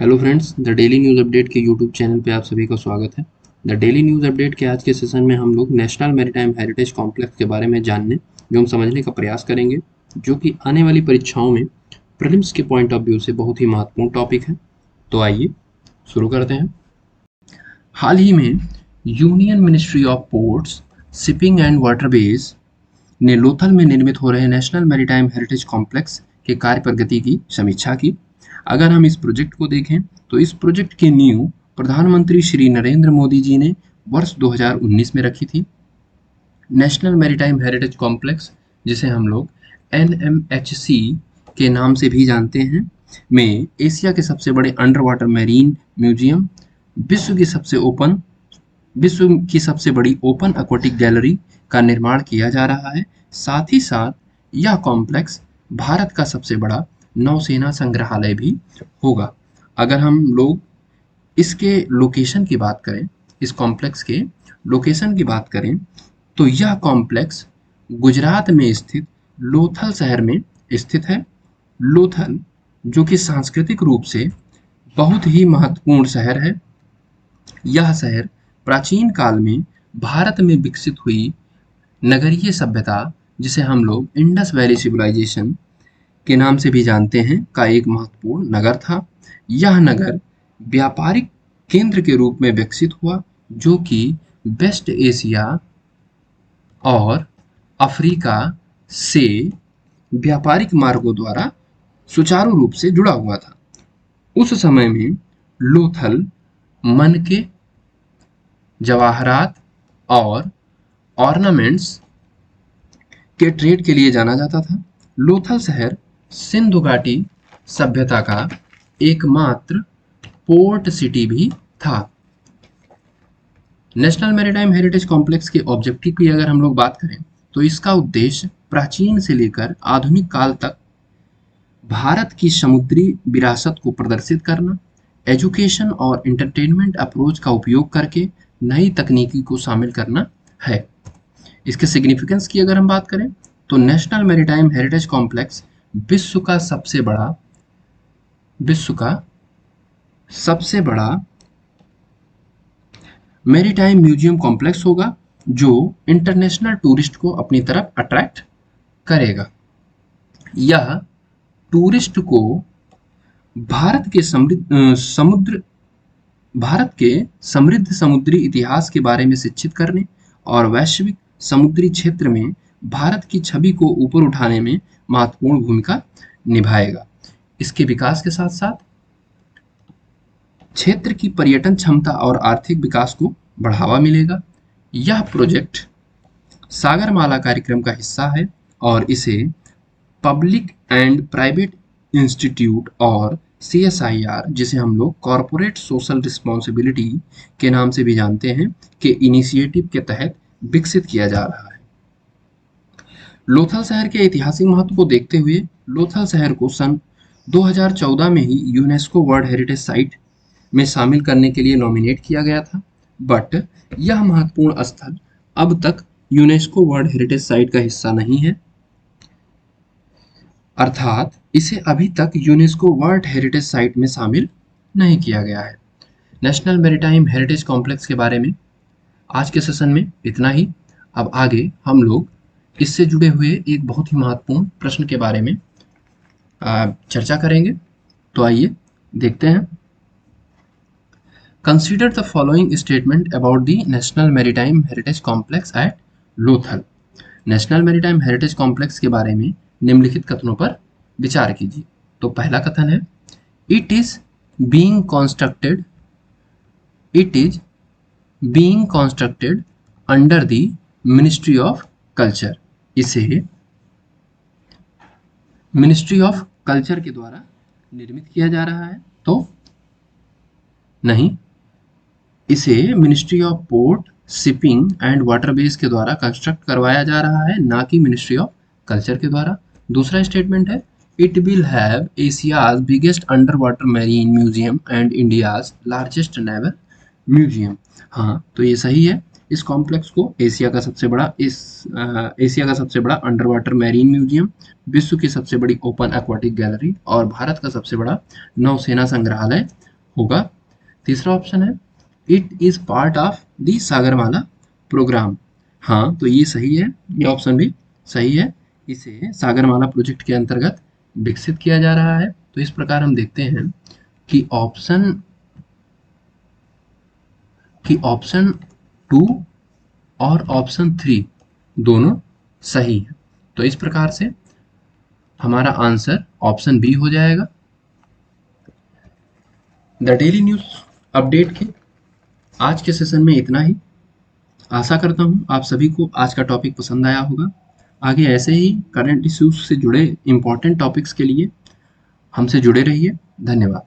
Hello friends, the daily news update के YouTube channel पे आप सभी का स्वागत है। द डेली न्यूज़ अपडेट के आज के सेशन में हम लोग नेशनल मैरीटाइम हेरिटेज कॉम्प्लेक्स के बारे में जानने एवं समझने का प्रयास करेंगे, जो कि आने वाली परीक्षाओं में प्रीलिम्स के पॉइंट ऑफ व्यू से बहुत ही महत्वपूर्ण टॉपिक है। तो आइए शुरू करते हैं। हाल ही में union ministry of ports, shipping and waterways ने लोथल में निर्मित हो रहे नेशनल मैरीटाइम हेरिटेज कॉम्प्लेक्स के कार्य प्रगति की समीक्षा की। अगर हम इस प्रोजेक्ट को देखें तो इस प्रोजेक्ट की नींव प्रधानमंत्री श्री नरेंद्र मोदी जी ने वर्ष 2019 में रखी थी। नेशनल मैरीटाइम हेरिटेज कॉम्प्लेक्स, जिसे हम लोग NMHC के नाम से भी जानते हैं, में एशिया के सबसे बड़े अंडर वाटर मैरीन म्यूजियम, विश्व की सबसे बड़ी ओपन एक्वेटिक गैलरी का निर्माण किया जा रहा है। साथ ही साथ यह कॉम्प्लेक्स भारत का सबसे बड़ा नौसेना संग्रहालय भी होगा। अगर हम लोग इसके लोकेशन की बात करें, इस कॉम्प्लेक्स के लोकेशन की बात करें, तो यह कॉम्प्लेक्स गुजरात में स्थित लोथल शहर में स्थित है। लोथल, जो कि सांस्कृतिक रूप से बहुत ही महत्वपूर्ण शहर है। यह शहर प्राचीन काल में भारत में विकसित हुई नगरीय सभ्यता, जिसे हम लोग इंडस वैली सिविलाइजेशन के नाम से भी जानते हैं, का एक महत्वपूर्ण नगर था। यह नगर व्यापारिक केंद्र के रूप में विकसित हुआ, जो कि वेस्ट एशिया और अफ्रीका से व्यापारिक मार्गों द्वारा सुचारू रूप से जुड़ा हुआ था। उस समय में लोथल मनके, जवाहरात और ऑर्नामेंट्स के ट्रेड के लिए जाना जाता था। लोथल शहर सिंधु घाटी सभ्यता का एकमात्र पोर्ट सिटी भी था। नेशनल मैरीटाइम हेरिटेज कॉम्प्लेक्स के ऑब्जेक्टिव की अगर हम लोग बात करें, तो इसका उद्देश्य प्राचीन से लेकर आधुनिक काल तक भारत की समुद्री विरासत को प्रदर्शित करना, एजुकेशन और एंटरटेनमेंट अप्रोच का उपयोग करके नई तकनीकी को शामिल करना है। इसके सिग्निफिकेंस की अगर हम बात करें, तो नेशनल मैरीटाइम हेरिटेज कॉम्प्लेक्स विश्व का सबसे बड़ा मैरीटाइम म्यूजियम कॉम्प्लेक्स होगा, जो इंटरनेशनल टूरिस्ट को अपनी तरफ अट्रैक्ट करेगा। यह टूरिस्ट को भारत के समृद्ध समुद्री इतिहास के बारे में शिक्षित करने और वैश्विक समुद्री क्षेत्र में भारत की छवि को ऊपर उठाने में महत्वपूर्ण भूमिका निभाएगा। इसके विकास के साथ साथ क्षेत्र की पर्यटन क्षमता और आर्थिक विकास को बढ़ावा मिलेगा। यह प्रोजेक्ट सागरमाला कार्यक्रम का हिस्सा है और इसे पब्लिक एंड प्राइवेट इंस्टीट्यूट और CSIR, जिसे हम लोग कॉरपोरेट सोशल रिस्पॉन्सिबिलिटी के नाम से भी जानते हैं, के इनिशिएटिव के तहत विकसित किया जा रहा है। लोथल शहर के ऐतिहासिक महत्व को देखते हुए लोथल शहर को सन 2014 में ही यूनेस्को वर्ल्ड हेरिटेज साइट में शामिल करने के लिए नॉमिनेट किया गया था, बट यह महत्वपूर्ण स्थल अब तक यूनेस्को वर्ल्ड हेरिटेज साइट का हिस्सा नहीं है, अर्थात इसे अभी तक यूनेस्को वर्ल्ड हेरिटेज साइट में शामिल नहीं किया गया है। नेशनल मैरीटाइम हेरिटेज कॉम्प्लेक्स के बारे में आज के सेशन में इतना ही। अब आगे हम लोग इससे जुड़े हुए एक बहुत ही महत्वपूर्ण प्रश्न के बारे में चर्चा करेंगे। तो आइए देखते हैं। Consider the following statement about the National Maritime Heritage Complex at Lothal. National maritime heritage complex के बारे में निम्नलिखित कथनों पर विचार कीजिए। तो पहला कथन है, it is being constructed under the ministry of culture. इसे मिनिस्ट्री ऑफ कल्चर के द्वारा निर्मित किया जा रहा है। तो नहीं, इसे ministry of port, shipping and waterways के द्वारा कंस्ट्रक्ट करवाया जा रहा है, ना कि मिनिस्ट्री ऑफ कल्चर के द्वारा। दूसरा स्टेटमेंट है, it will have Asia's biggest under water marine museum and India's largest naval museum. हाँ, तो ये सही है। इस कॉम्प्लेक्स को एशिया का सबसे बड़ा अंडर वाटर मैरीन म्यूजियम, विश्व की सबसे बड़ी ओपन एक्वाटिक गैलरी और भारत का सबसे बड़ा नौसेना संग्रहालय होगा। तीसरा ऑप्शन है it is part of the Sagarmala program. हाँ, तो ये सही है, ये ऑप्शन भी सही है। इसे सागरमाला प्रोजेक्ट के अंतर्गत विकसित किया जा रहा है। तो इस प्रकार हम देखते हैं कि ऑप्शन 2 और ऑप्शन 3 दोनों सही है। तो इस प्रकार से हमारा आंसर ऑप्शन बी हो जाएगा। द डेली न्यूज अपडेट के आज के सेशन में इतना ही। आशा करता हूँ आप सभी को आज का टॉपिक पसंद आया होगा। आगे ऐसे ही करंट इश्यूज से जुड़े इंपॉर्टेंट टॉपिक्स के लिए हमसे जुड़े रहिए। धन्यवाद।